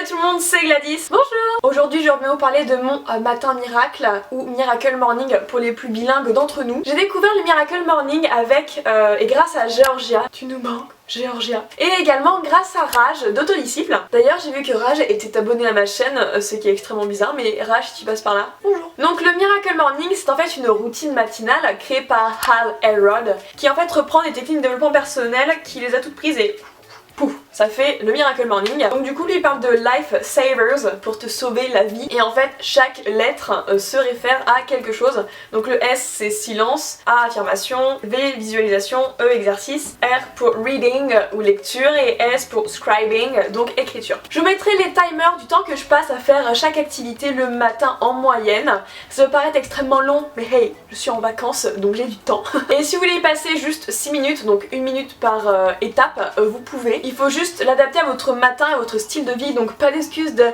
Salut tout le monde, c'est Gladys. Bonjour. Aujourd'hui je reviens vous parler de mon matin miracle ou Miracle Morning pour les plus bilingues d'entre nous. J'ai découvert le Miracle Morning avec et grâce à Georgia. Tu nous manques Georgia. Et également grâce à Raj d'Autodisciple. D'ailleurs j'ai vu que Raj était abonné à ma chaîne, ce qui est extrêmement bizarre, mais Raj si tu passes par là, bonjour. Donc le Miracle Morning c'est en fait une routine matinale créée par Hal Elrod qui en fait reprend des techniques de développement personnel qui les a toutes prises et pouf, ça fait le Miracle Morning. Donc du coup lui il parle de Life Savers pour te sauver la vie et en fait chaque lettre se réfère à quelque chose. Donc le S c'est silence, A affirmation, V visualisation, E exercice, R pour reading ou lecture et S pour scribing donc écriture. Je vous mettrai les timers du temps que je passe à faire chaque activité le matin en moyenne. Ça peut paraître extrêmement long mais hey, je suis en vacances donc j'ai du temps. Et si vous voulez y passer juste 6 minutes, donc 1 minute par étape, vous pouvez. Il faut juste l'adapter à votre matin et à votre style de vie, donc pas d'excuse de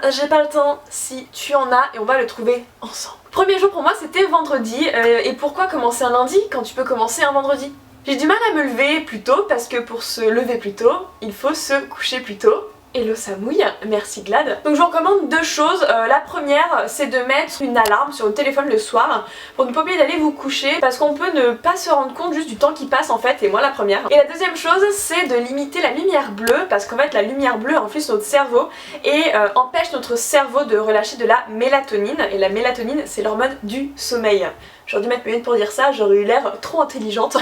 j'ai pas le temps si tu en as et on va le trouver ensemble. Premier jour pour moi c'était vendredi et pourquoi commencer un lundi quand tu peux commencer un vendredi? J'ai du mal à me lever plus tôt parce que pour se lever plus tôt, il faut se coucher plus tôt. Hello ça mouille, merci Glad. Donc je vous recommande deux choses. La première c'est de mettre une alarme sur le téléphone le soir pour ne pas oublier d'aller vous coucher parce qu'on peut ne pas se rendre compte juste du temps qui passe en fait, et moi la première. Et la deuxième chose c'est de limiter la lumière bleue parce qu'en fait la lumière bleue influe sur notre cerveau et empêche notre cerveau de relâcher de la mélatonine, et la mélatonine c'est l'hormone du sommeil. J'aurais dû mettre mes lunettes pour dire ça, j'aurais eu l'air trop intelligente.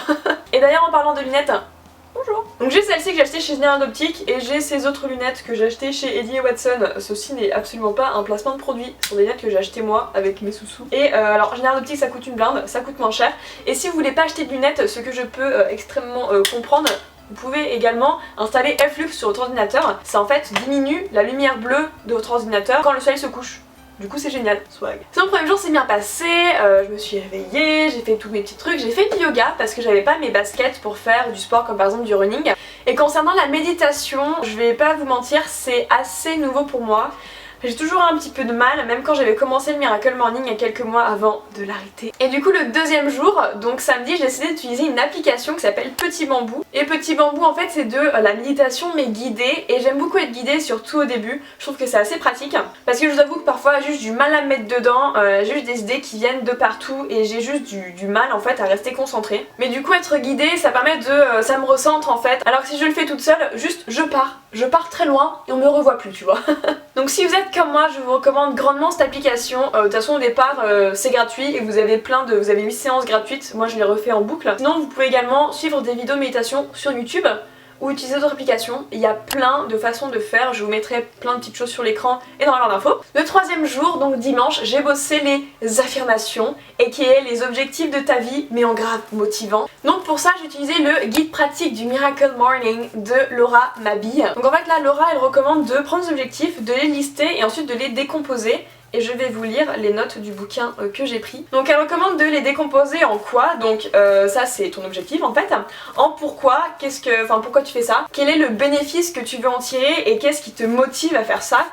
Et d'ailleurs en parlant de lunettes, bonjour. Donc j'ai celle-ci que j'ai achetée chez Général d'Optique et j'ai ces autres lunettes que j'ai achetées chez Eddie Watson. Ceci n'est absolument pas un placement de produit, ce sont des lunettes que j'ai achetées moi avec mes sous-sous. Et alors Général d'Optique ça coûte une blinde, ça coûte moins cher. Et si vous voulez pas acheter de lunettes, ce que je peux extrêmement comprendre, vous pouvez également installer Flux sur votre ordinateur. Ça en fait diminue la lumière bleue de votre ordinateur quand le soleil se couche. Du coup c'est génial, swag. Sinon le premier jour c'est bien passé, je me suis réveillée, j'ai fait tous mes petits trucs, j'ai fait du yoga parce que j'avais pas mes baskets pour faire du sport comme par exemple du running. Et concernant la méditation, je vais pas vous mentir, c'est assez nouveau pour moi. J'ai toujours un petit peu de mal, même quand j'avais commencé le Miracle Morning il y a quelques mois avant de l'arrêter. Et du coup le deuxième jour, donc samedi, j'ai décidé d'utiliser une application qui s'appelle Petit Bambou. Et Petit Bambou en fait c'est de la méditation mais guidée, et j'aime beaucoup être guidée surtout au début. Je trouve que c'est assez pratique parce que je vous avoue que parfois j'ai juste du mal à me mettre dedans, j'ai juste des idées qui viennent de partout et j'ai juste du mal en fait à rester concentrée. Mais du coup être guidée ça permet de... ça me recentre en fait, alors que si je le fais toute seule, juste je pars très loin et on me revoit plus tu vois. Donc si vous êtes comme moi, je vous recommande grandement cette application. De toute façon au départ c'est gratuit et vous avez vous avez 8 séances gratuites, moi je les refais en boucle. Sinon vous pouvez également suivre des vidéos de méditation sur YouTube ou utiliser d'autres applications. Il y a plein de façons de faire, je vous mettrai plein de petites choses sur l'écran et dans la barre d'infos. Le troisième jour, donc dimanche, j'ai bossé les affirmations et qui est les objectifs de ta vie mais en grave motivant. Donc pour ça j'ai utilisé le guide pratique du Miracle Morning de Laura Mabille. Donc en fait là Laura elle recommande de prendre des objectifs, de les lister et ensuite de les décomposer. Et je vais vous lire les notes du bouquin que j'ai pris. Donc elle recommande de les décomposer en quoi. Donc ça c'est ton objectif en fait. En pourquoi, pourquoi tu fais ça, quel est le bénéfice que tu veux en tirer et qu'est-ce qui te motive à faire ça,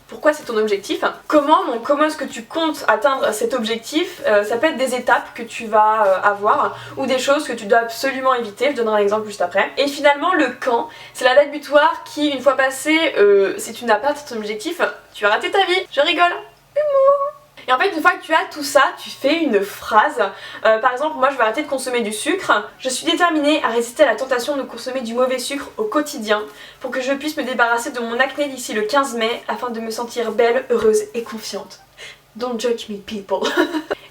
pourquoi c'est ton objectif. Comment est-ce que tu comptes atteindre cet objectif. Ça peut être des étapes que tu vas avoir ou des choses que tu dois absolument éviter. Je donnerai un exemple juste après. Et finalement le quand, c'est la date butoir qui une fois passée, si tu n'as pas ton objectif, tu vas rater ta vie. Je rigole. Et en fait une fois que tu as tout ça, tu fais une phrase. Par exemple moi je vais arrêter de consommer du sucre. Je suis déterminée à résister à la tentation de consommer du mauvais sucre au quotidien pour que je puisse me débarrasser de mon acné d'ici le 15 mai afin de me sentir belle, heureuse et confiante. Don't judge me people.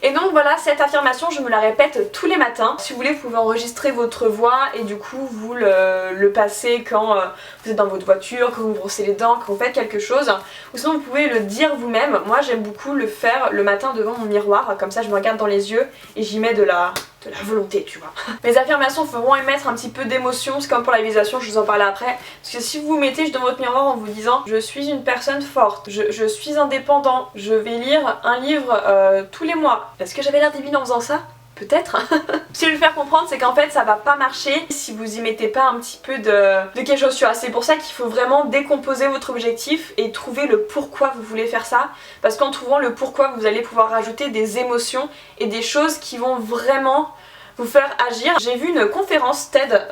Et donc voilà, cette affirmation je me la répète tous les matins. Si vous voulez vous pouvez enregistrer votre voix et du coup vous le passez quand vous êtes dans votre voiture, quand vous brossez les dents, quand vous faites quelque chose. Ou sinon vous pouvez le dire vous-même. Moi j'aime beaucoup le faire le matin devant mon miroir, comme ça je me regarde dans les yeux et j'y mets de la volonté tu vois. Mes affirmations feront émettre un petit peu d'émotion, c'est comme pour la visualisation, je vous en parle après. Parce que si vous vous mettez juste devant votre miroir en vous disant je suis une personne forte, je suis indépendant, je vais lire un livre tous les mois. Est-ce que j'avais l'air débile en faisant ça? Peut-être. Ce que je veux faire comprendre c'est qu'en fait ça va pas marcher si vous y mettez pas un petit peu de quelque chose sur. C'est pour ça qu'il faut vraiment décomposer votre objectif et trouver le pourquoi vous voulez faire ça, parce qu'en trouvant le pourquoi vous allez pouvoir rajouter des émotions et des choses qui vont vraiment vous faire agir. J'ai vu une conférence TED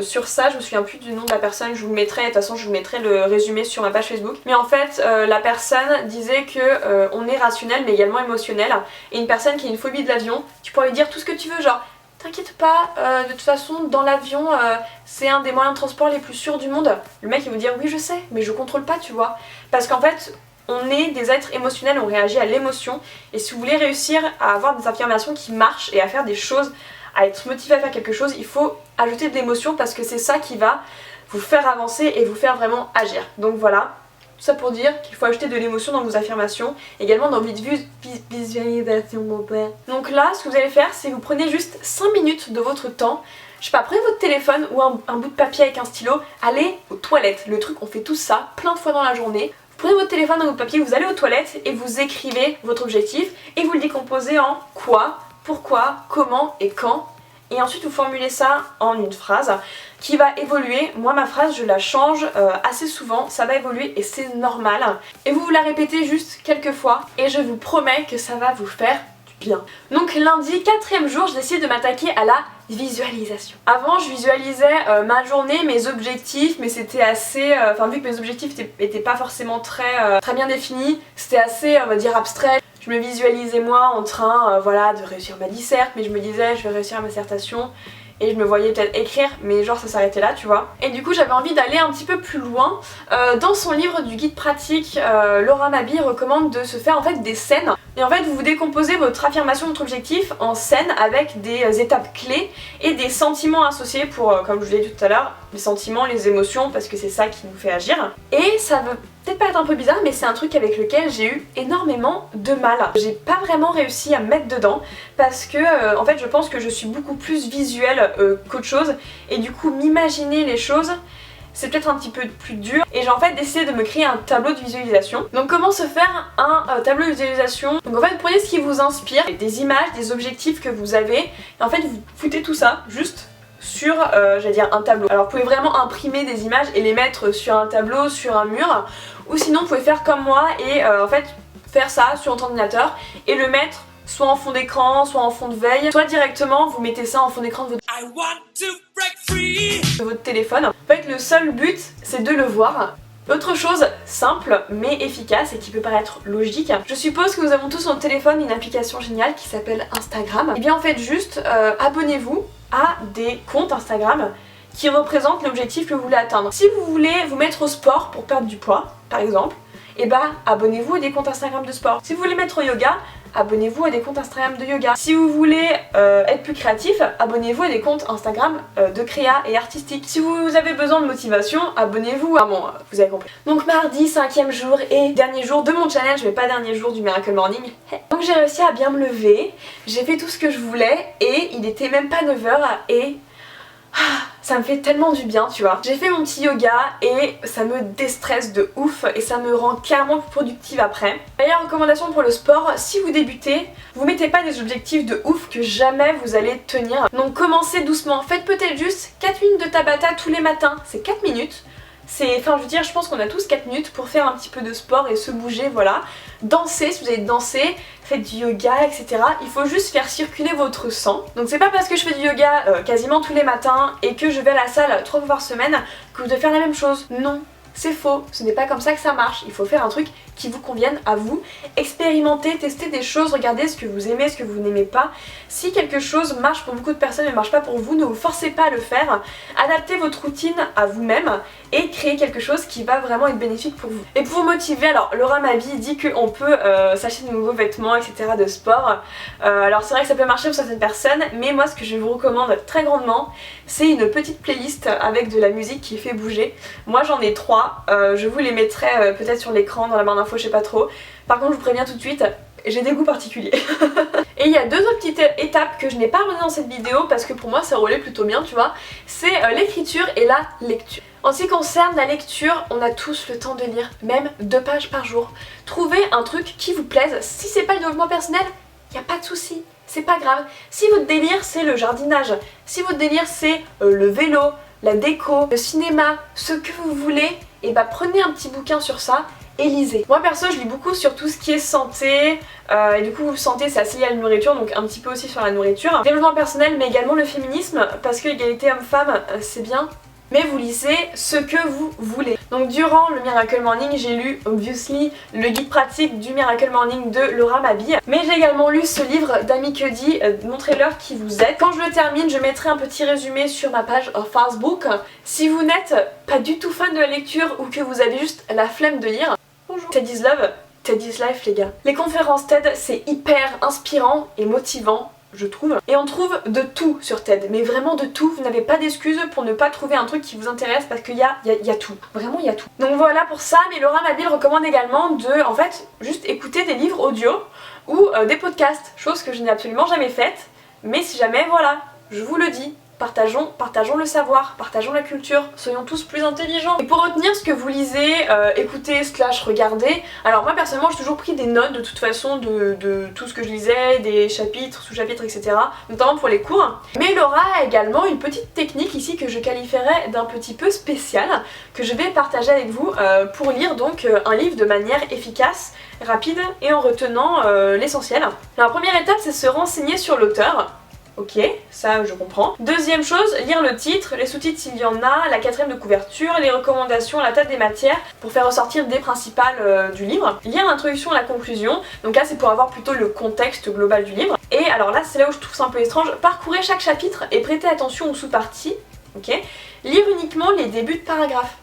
sur ça, je me souviens plus du nom de la personne, je vous le mettrai, de toute façon je vous mettrai le résumé sur ma page Facebook. Mais en fait la personne disait que on est rationnel mais également émotionnel, et une personne qui a une phobie de l'avion, tu pourrais lui dire tout ce que tu veux, genre t'inquiète pas, de toute façon dans l'avion c'est un des moyens de transport les plus sûrs du monde. Le mec il va vous dire oui je sais mais je contrôle pas, tu vois, parce qu'en fait on est des êtres émotionnels, on réagit à l'émotion, et si vous voulez réussir à avoir des affirmations qui marchent et à faire des choses, à être motivé à faire quelque chose, il faut ajouter de l'émotion parce que c'est ça qui va vous faire avancer et vous faire vraiment agir. Donc voilà, tout ça pour dire qu'il faut ajouter de l'émotion dans vos affirmations, également dans votre visualisation, mon père. Donc là, ce que vous allez faire, c'est que vous prenez juste 5 minutes de votre temps. Je sais pas, prenez votre téléphone ou un bout de papier avec un stylo, allez aux toilettes. Le truc, on fait tout ça plein de fois dans la journée. Vous prenez votre téléphone ou votre papier, vous allez aux toilettes et vous écrivez votre objectif et vous le décomposez en quoi, pourquoi, comment et quand. Et ensuite vous formulez ça en une phrase qui va évoluer. Moi ma phrase je la change assez souvent, ça va évoluer et c'est normal. Et vous la répétez juste quelques fois et je vous promets que ça va vous faire du bien. Donc lundi, 4e jour, je décide de m'attaquer à la visualisation. Avant je visualisais ma journée, mes objectifs, mais c'était assez... Enfin vu que mes objectifs étaient pas forcément très bien définis, c'était assez on va dire abstrait. Je me visualisais moi en train voilà, de réussir ma disserte, mais je me disais je vais réussir ma dissertation et je me voyais peut-être écrire, mais genre ça s'arrêtait là, tu vois. Et du coup j'avais envie d'aller un petit peu plus loin. Dans son livre du guide pratique, Laura Mabille recommande de se faire en fait des scènes. Et en fait vous décomposez votre affirmation, votre objectif en scènes avec des étapes clés et des sentiments associés pour, comme je vous l'ai dit tout à l'heure, les sentiments, les émotions, parce que c'est ça qui nous fait agir. Et ça veut peut-être pas être un peu bizarre, mais c'est un truc avec lequel j'ai eu énormément de mal. J'ai pas vraiment réussi à me mettre dedans parce que en fait je pense que je suis beaucoup plus visuelle qu'autre chose, et du coup m'imaginer les choses c'est peut-être un petit peu plus dur, et j'ai en fait décidé de me créer un tableau de visualisation. Donc comment se faire un tableau de visualisation? Donc en fait vous prenez ce qui vous inspire, des images, des objectifs que vous avez, et en fait vous foutez tout ça juste sur j'allais dire un tableau. Alors vous pouvez vraiment imprimer des images et les mettre sur un tableau, sur un mur, ou sinon vous pouvez faire comme moi et en fait faire ça sur votre ordinateur et le mettre soit en fond d'écran, soit en fond de veille, soit directement vous mettez ça en fond d'écran de votre téléphone. En fait le seul but c'est de le voir. Autre chose simple mais efficace et qui peut paraître logique, je suppose que nous avons tous sur notre téléphone une application géniale qui s'appelle Instagram. Et bien en fait juste abonnez-vous à des comptes Instagram qui représentent l'objectif que vous voulez atteindre. Si vous voulez vous mettre au sport pour perdre du poids par exemple, et bah abonnez-vous à des comptes Instagram de sport. Si vous voulez mettre au yoga, abonnez-vous à des comptes Instagram de yoga. Si vous voulez être plus créatif, abonnez-vous à des comptes Instagram de créa et artistique. Si vous avez besoin de motivation, abonnez-vous à... Bon, vous avez compris. Donc mardi, 5e jour et dernier jour de mon challenge, mais pas dernier jour du Miracle Morning. Donc j'ai réussi à bien me lever, j'ai fait tout ce que je voulais et il était même pas 9h et... ça me fait tellement du bien, tu vois. J'ai fait mon petit yoga et ça me déstresse de ouf et ça me rend carrément plus productive après. D'ailleurs, recommandation pour le sport, si vous débutez, vous mettez pas des objectifs de ouf que jamais vous allez tenir. Donc commencez doucement, faites peut-être juste 4 minutes de Tabata tous les matins, c'est 4 minutes. Enfin je veux dire, je pense qu'on a tous 4 minutes pour faire un petit peu de sport et se bouger, voilà. Dansez, si vous allez danser, faites du yoga, etc. Il faut juste faire circuler votre sang. Donc c'est pas parce que je fais du yoga quasiment tous les matins et que je vais à la salle 3 fois par semaine que vous devez faire la même chose. Non, c'est faux, ce n'est pas comme ça que ça marche. Il faut faire un truc qui vous convienne à vous. Expérimentez, testez des choses, regardez ce que vous aimez, ce que vous n'aimez pas. Si quelque chose marche pour beaucoup de personnes mais ne marche pas pour vous, ne vous forcez pas à le faire. Adaptez votre routine à vous-même et créez quelque chose qui va vraiment être bénéfique pour vous. Et pour vous motiver, alors Laura Mabille dit qu'on peut s'acheter de nouveaux vêtements, etc. de sport. Alors c'est vrai que ça peut marcher pour certaines personnes, mais moi ce que je vous recommande très grandement, c'est une petite playlist avec de la musique qui fait bouger. Moi j'en ai 3, je vous les mettrai peut-être sur l'écran, dans la barre d'infos, je sais pas trop. Par contre je vous préviens tout de suite, j'ai des goûts particuliers. Et il y a 2 autres petites étapes que je n'ai pas abordées dans cette vidéo parce que pour moi ça roulait plutôt bien, tu vois. C'est l'écriture et la lecture. En ce qui concerne la lecture, on a tous le temps de lire, même 2 pages par jour. Trouvez un truc qui vous plaise. Si c'est pas le développement personnel, y a pas de souci, c'est pas grave. Si votre délire c'est le jardinage, si votre délire c'est le vélo, la déco, le cinéma, ce que vous voulez, et bah prenez un petit bouquin sur ça et lisez. Moi perso je lis beaucoup sur tout ce qui est santé, et du coup santé c'est assez lié à la nourriture, donc un petit peu aussi sur la nourriture. Développement personnel mais également le féminisme, parce que égalité homme-femme c'est bien. Mais vous lisez ce que vous voulez. Donc durant le Miracle Morning, j'ai lu obviously le guide pratique du Miracle Morning de Laura Mabille. Mais j'ai également lu ce livre d'Amy Cuddy, Montrez-leur qui vous êtes. Quand je le termine, je mettrai un petit résumé sur ma page Facebook. Si vous n'êtes pas du tout fan de la lecture ou que vous avez juste la flemme de lire, bonjour. TED is Love, TED is Life les gars. Les conférences TED c'est hyper inspirant et motivant, je trouve. Et on trouve de tout sur TED, mais vraiment de tout. Vous n'avez pas d'excuses pour ne pas trouver un truc qui vous intéresse parce qu'il y a tout. Vraiment il y a tout. Donc voilà pour ça, mais Laura Mabille recommande également de, en fait, juste écouter des livres audio ou des podcasts, chose que je n'ai absolument jamais faite. Mais si jamais, voilà, je vous le dis, partageons le savoir, partageons la culture, soyons tous plus intelligents. Et pour retenir ce que vous lisez, écoutez / regardez, alors moi personnellement j'ai toujours pris des notes de toute façon de tout ce que je lisais, des chapitres, sous-chapitres, etc. Notamment pour les cours. Mais Laura a également une petite technique ici que je qualifierais d'un petit peu spécial, que je vais partager avec vous pour lire donc un livre de manière efficace, rapide et en retenant l'essentiel. Alors la première étape c'est se renseigner sur l'auteur. Ok, ça je comprends. Deuxième chose, lire le titre, les sous-titres s'il y en a, la quatrième de couverture, les recommandations, la table des matières pour faire ressortir des principales du livre. Lire l'introduction et la conclusion, donc là c'est pour avoir plutôt le contexte global du livre. Et alors là c'est là où je trouve ça un peu étrange, parcourez chaque chapitre et prêtez attention aux sous-parties. Ok, lire uniquement les débuts de paragraphes.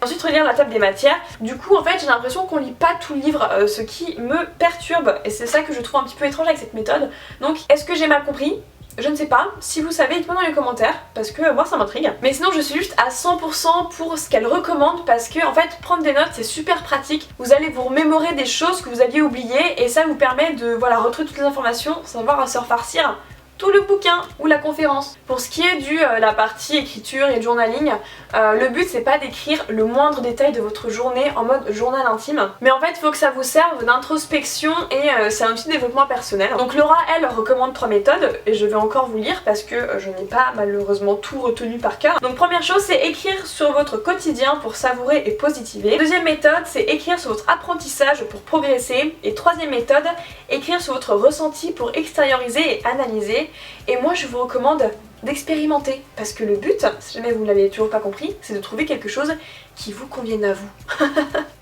Ensuite relire la table des matières. Du coup en fait j'ai l'impression qu'on lit pas tout le livre, ce qui me perturbe et c'est ça que je trouve un petit peu étrange avec cette méthode. Donc est-ce que j'ai mal compris ? Je ne sais pas, si vous savez dites-moi dans les commentaires parce que moi ça m'intrigue. Mais sinon je suis juste à 100% pour ce qu'elle recommande parce que en fait prendre des notes c'est super pratique. Vous allez vous remémorer des choses que vous aviez oubliées et ça vous permet de voilà retrouver toutes les informations, savoir à se refarcir tout le bouquin ou la conférence. Pour ce qui est de la partie écriture et journaling, le but c'est pas d'écrire le moindre détail de votre journée en mode journal intime, mais en fait il faut que ça vous serve d'introspection et c'est un outil de développement personnel. Donc Laura elle recommande 3 méthodes et je vais encore vous lire parce que je n'ai pas malheureusement tout retenu par cœur. Donc première chose c'est écrire sur votre quotidien pour savourer et positiver. Deuxième méthode c'est écrire sur votre apprentissage pour progresser. Et troisième méthode, écrire sur votre ressenti pour extérioriser et analyser. Et moi je vous recommande d'expérimenter parce que le but, si jamais vous ne l'avez toujours pas compris, c'est de trouver quelque chose qui vous convienne à vous.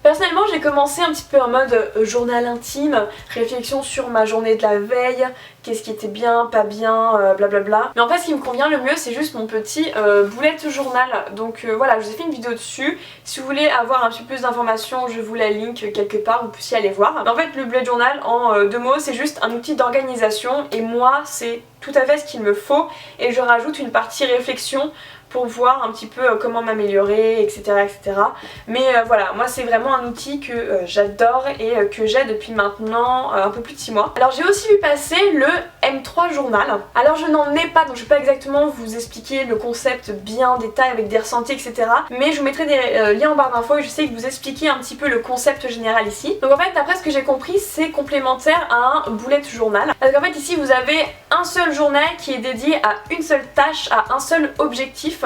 Personnellement j'ai commencé un petit peu en mode journal intime, réflexion sur ma journée de la veille, qu'est-ce qui était bien, pas bien, blablabla. Mais en fait ce qui me convient le mieux c'est juste mon petit bullet journal. Donc voilà, je vous ai fait une vidéo dessus. Si vous voulez avoir un petit peu plus d'informations, je vous la link quelque part, vous puissiez aller voir. Mais en fait le bullet journal en 2 mots c'est juste un outil d'organisation et moi c'est tout à fait ce qu'il me faut et je rajoute une partie réflexion pour voir un petit peu comment m'améliorer, etc. etc. Mais voilà, moi c'est vraiment un outil que j'adore et que j'ai depuis maintenant un peu plus de 6 mois. Alors j'ai aussi vu passer le M3 journal. Alors je n'en ai pas, donc je vais pas exactement vous expliquer le concept bien en détail avec des ressentis, etc. Mais je vous mettrai des liens en barre d'infos et je sais que vous expliquer un petit peu le concept général ici. Donc en fait, d'après ce que j'ai compris, c'est complémentaire à un bullet journal. Parce qu'en fait ici vous avez un seul journal qui est dédié à une seule tâche, à un seul objectif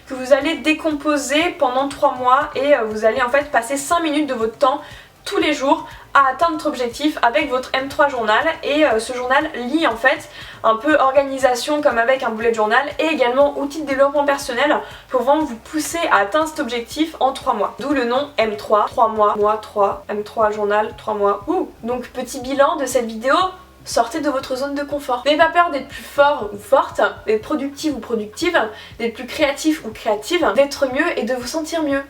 que vous allez décomposer pendant 3 mois et vous allez en fait passer 5 minutes de votre temps tous les jours à atteindre votre objectif avec votre M3 journal et ce journal lie en fait un peu organisation comme avec un bullet journal et également outil de développement personnel pour vraiment vous pousser à atteindre cet objectif en 3 mois. D'où le nom M3, 3 mois, mois 3, M3 journal, 3 mois. Ouh. Donc petit bilan de cette vidéo. Sortez de votre zone de confort. N'ayez pas peur d'être plus fort ou forte, d'être productive ou productive, d'être plus créatif ou créative, d'être mieux et de vous sentir mieux.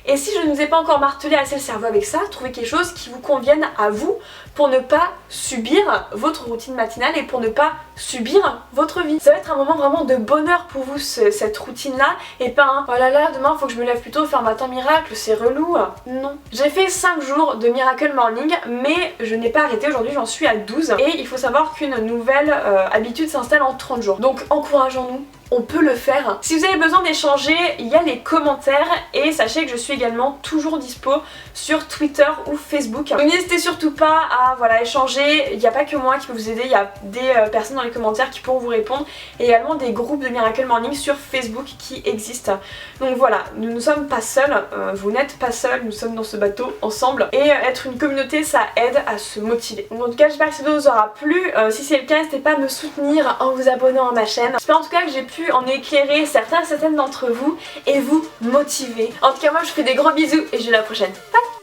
Et si je ne vous ai pas encore martelé assez le cerveau avec ça, trouvez quelque chose qui vous convienne à vous pour ne pas subir votre routine matinale et pour ne pas subir votre vie. Ça va être un moment vraiment de bonheur pour vous cette routine là et pas un oh là là demain faut que je me lève plus tôt faire matin miracle, c'est relou. Non. J'ai fait 5 jours de Miracle Morning mais je n'ai pas arrêté, aujourd'hui j'en suis à 12 et il faut savoir qu'une nouvelle habitude s'installe en 30 jours. Donc encourageons-nous. On peut le faire. Si vous avez besoin d'échanger, il y a les commentaires et sachez que je suis également toujours dispo sur Twitter ou Facebook. Donc n'hésitez surtout pas à voilà, échanger, il n'y a pas que moi qui peux vous aider, il y a des personnes dans les les commentaires qui pourront vous répondre et également des groupes de Miracle Morning sur Facebook qui existent. Donc voilà, nous ne sommes pas seuls, vous n'êtes pas seuls, nous sommes dans ce bateau ensemble et être une communauté ça aide à se motiver. Donc en tout cas j'espère que cette vidéo vous aura plu, si c'est le cas n'hésitez pas à me soutenir en vous abonnant à ma chaîne. J'espère en tout cas que j'ai pu en éclairer certaines d'entre vous et vous motiver. En tout cas moi je vous fais des gros bisous et je vous dis à la prochaine. Bye.